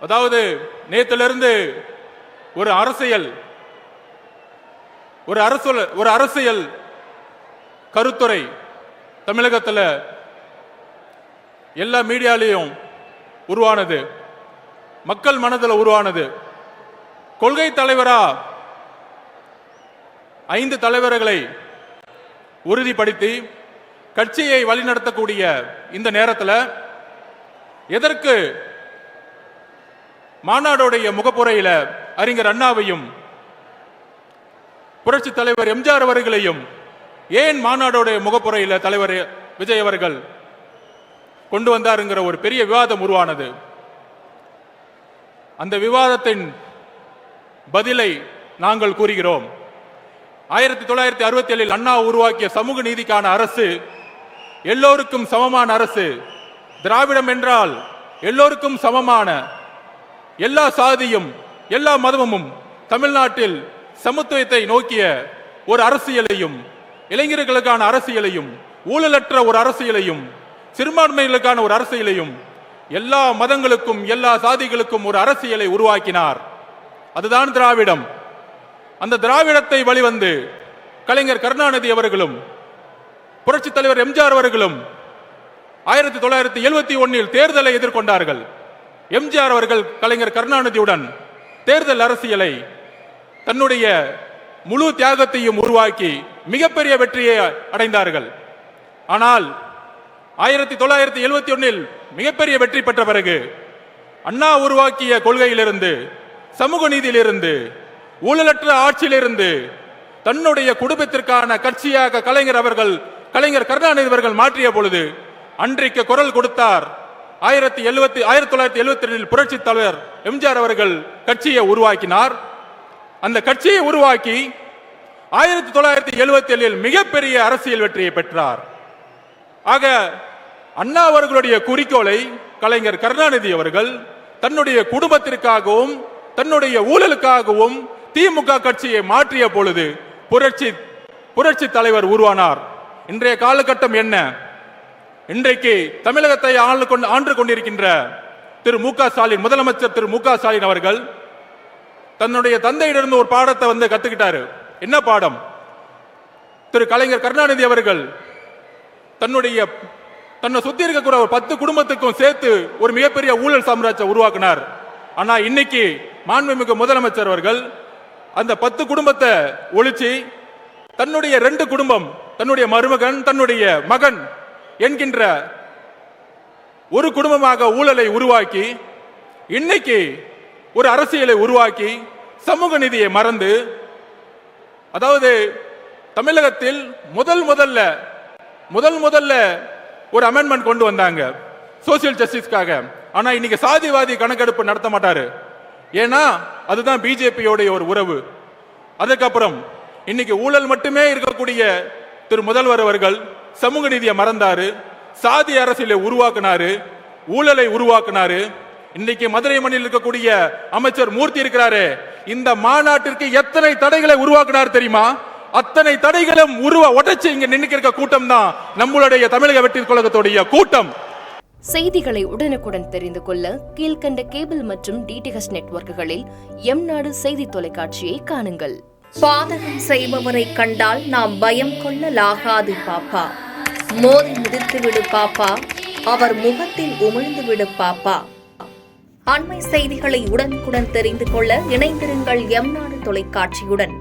அதாவது நேத்திலிருந்து ஒரு அரசியல் கருத்துரை தமிழகத்தில் எல்லா மீடியாலையும் உருவானது, மக்கள் மனதில் உருவானது. கொள்கை தலைவரா 5 தலைவர்களை உறுதிப்படுத்தி கட்சியை வழிநடத்தக்கூடிய இந்த நேரத்தில் எதற்கு மாநாடுடைய முகப்புரையில் அறிஞர் அண்ணாவையும் புரட்சி தலைவர் எம்ஜிஆர் அவர்களையும் ஏன் மாநாடுடைய முகப்புரையில் தலைவர் விஜய் அவர்கள் கொண்டு வந்தாருங்கிற ஒரு பெரிய விவாதம் உருவானது. அந்த விவாதத்தின் பதிலை நாங்கள் கூறுகிறோம். 1967 அண்ணா உருவாக்கிய சமூக நீதிக்கான அரசு எல்லோருக்கும் சமமான அரசு. திராவிடம் என்றால் எல்லோருக்கும் சமமான, எல்லா சாதியும் எல்லா மதமும் தமிழ்நாட்டில் சமத்துவத்தை நோக்கிய ஒரு அரசியலையும், இளைஞர்களுக்கான அரசியலையும், ஊழலற்ற ஒரு அரசியலையும், சிறுபான்மைகளுக்கான ஒரு அரசியலையும், எல்லா மதங்களுக்கும் எல்லா சாதிகளுக்கும் ஒரு அரசியலை உருவாக்கினார். அதுதான் திராவிடம். அந்த திராவிடத்தை வழிவந்து கலைஞர் கருணாநிதி அவர்களும் புரட்சி தலைவர் எம்ஜிஆர் அவர்களும் 1971 தேர்தலை எதிர்கொண்டார்கள். எம்ஜிஆர் அவர்கள் கலைஞர் கருணாநிதியுடன் தேர்தல் அரசியலை தன்னுடைய முழு தியாகத்தையும் உருவாக்கி மிகப்பெரிய வெற்றியை அடைந்தார்கள். ஆனால் 1971 மிகப்பெரிய வெற்றி பெற்ற பிறகு அண்ணா உருவாக்கிய கொள்கையிலிருந்து, சமூக நீதியிலிருந்து, ஊழலற்ற ஆட்சியிலிருந்து தன்னுடைய குடும்பத்திற்கான கட்சியாக கலைஞர் கருணாநிதி அவர்கள் மாற்றிய பொழுது அன்றைக்கு குரல் கொடுத்தார். 1972 புரட்சி தலைவர் எம்ஜிஆர் அவர்கள் கட்சியை உருவாக்கினார். அந்த கட்சியை உருவாக்கி 1977 மிகப்பெரிய அரசியல் வெற்றியை பெற்றார். ஆக அண்ணா அவர்களுடைய குறிக்கோளை கலைஞர் கருணாநிதி அவர்கள் தன்னுடைய குடும்பத்திற்காகவும் தன்னுடைய ஊழலுக்காகவும் திமுக கட்சியை மாற்றிய பொழுது புரட்சி தலைவர் உருவானார். இன்றைய காலகட்டம் என்ன? இன்றைக்கு தமிழகத்தை ஆண்டு கொண்டிருக்கின்ற திரு மு க ஸ்டாலின், முதலமைச்சர் திரு மு க ஸ்டாலின் அவர்கள் தன்னுடைய தந்தையிடமிருந்து ஒரு பாடத்தை கத்துக்கிட்டாரு. என்ன பாடம்? திரு கலைஞர் கருணாநிதி அவர்கள் தன்னை சுத்தி இருக்கக்கூட ஒரு 10 குடும்பத்துக்கும் சேர்த்து ஒரு மிகப்பெரிய ஊழல் சாம்ராஜ்யம் உருவாக்கினார். ஆனா இன்னைக்கு மாண்புமிகு முதலமைச்சர் அவர்கள் அந்த 10 குடும்பத்தை ஒழிச்சு தன்னுடைய 2 குடும்பம், தன்னுடைய மருமகன், தன்னுடைய மகன் என்கின்ற ஒரு குடும்பமாக ஊழலை உருவாக்கி இன்னைக்கு ஒரு அரசியலை உருவாக்கி சமூக நீதியை மறந்து, அதாவது தமிழகத்தில் முதல்ல ஒரு அமெண்ட்மெண்ட் கொண்டு வந்தாங்க சோசியல் ஜஸ்டிஸ்க்காக. ஆனா இன்னைக்கு சாதிவாதி கணக்கெடுப்பு நடத்த மாட்டாரு. ஏன்னா அதுதான் பிஜேபியோடைய ஒரு உறவு. அதுக்கப்புறம் இன்னைக்கு ஊழல் மட்டுமே இருக்கக்கூடிய திரு முதல்வர் அவர்கள் சமூக நீதியை மறந்தாரு, சாதி அரசியலை உருவாக்குனாரு, ஊழலை உருவாக்குனாரு. இன்னைக்கு மதுரை மண்ணில் இருக்கக்கூடிய அமைச்சர் மூர்த்தி இருக்கிறாரு. இந்த மாநாட்டிற்கு எத்தனை தடைகளை உருவாக்குனார் தெரியுமா? அத்தனை தடைகளும் உடைச்சு இங்க நின்னுக்கிற கூட்டம் தான் நம்மளுடைய தமிழக வெற்றி கழகத்துடைய கூட்டம். செய்திகளை உடனுக்குடன் தெரிந்து கொள்ள கீழ்கண்ட கேபிள் மற்றும் டிடிஎச் நெட்வொர்க்குகளில் எம்நாடு செய்தி தொலைக்காட்சியை காணுங்கள். பாதகம் செய்பவரை கண்டால் நாம் பயம் கொள்ளலாகாது பாப்பா. மோதி மிதித்து விடு பாப்பா, அவர் முகத்தில் உமிழ்ந்து விடு பாப்பா. அண்மை செய்திகளை உடனுக்குடன் தெரிந்து கொள்ள இணைந்திருங்கள் எம்நாடு தொலைக்காட்சியுடன்.